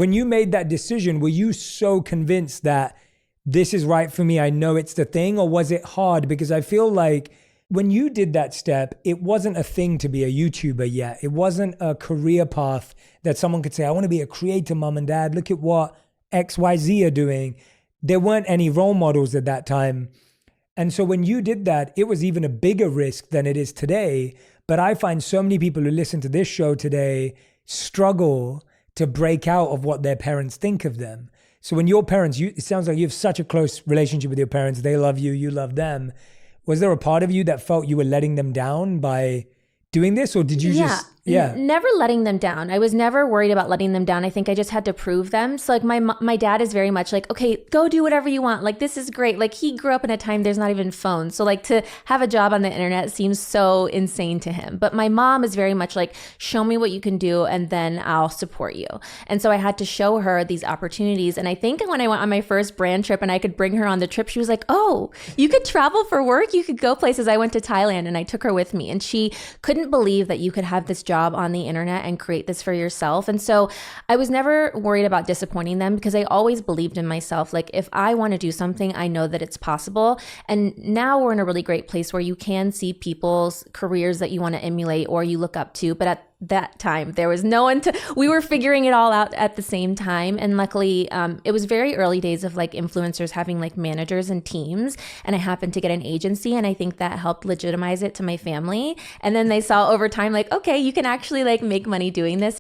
When you made that decision, were you so convinced that this is right for me, I know it's the thing, or was it hard? Because I feel like when you did that step, it wasn't a thing to be a YouTuber yet. It wasn't a career path that someone could say, I want to be a creator, mom and dad. Look at what XYZ are doing. There weren't any role models at that time. And so when you did that, it was even a bigger risk than it is today. But I find so many people who listen to this show today struggle to break out of what their parents think of them. So when your parents, it sounds like you have such a close relationship with your parents. They love you, you love them. Was there a part of you that felt you were letting them down by doing this, or did you just... Never letting them down. I was never worried about letting them down. I think I just had to prove them. So like my dad is very much like, okay, go do whatever you want. Like, this is great. Like, he grew up in a time there's not even phones. So like, to have a job on the internet seems so insane to him. But my mom is very much like, show me what you can do and then I'll support you. And so I had to show her these opportunities. And I think when I went on my first brand trip and I could bring her on the trip, she was like, oh, you could travel for work? You could go places. I went to Thailand and I took her with me, and she couldn't believe that you could have this job on the internet and create this for yourself. And so I was never worried about disappointing them, because I always believed in myself. Like, if I want to do something, I know that it's possible. And now we're in a really great place where you can see people's careers that you want to emulate or you look up to. But at that time, there was no one we were figuring it all out at the same time. And luckily, it was very early days of like influencers having like managers and teams. And I happened to get an agency, and I think that helped legitimize it to my family. And then they saw over time, like, okay, you can actually like make money doing this.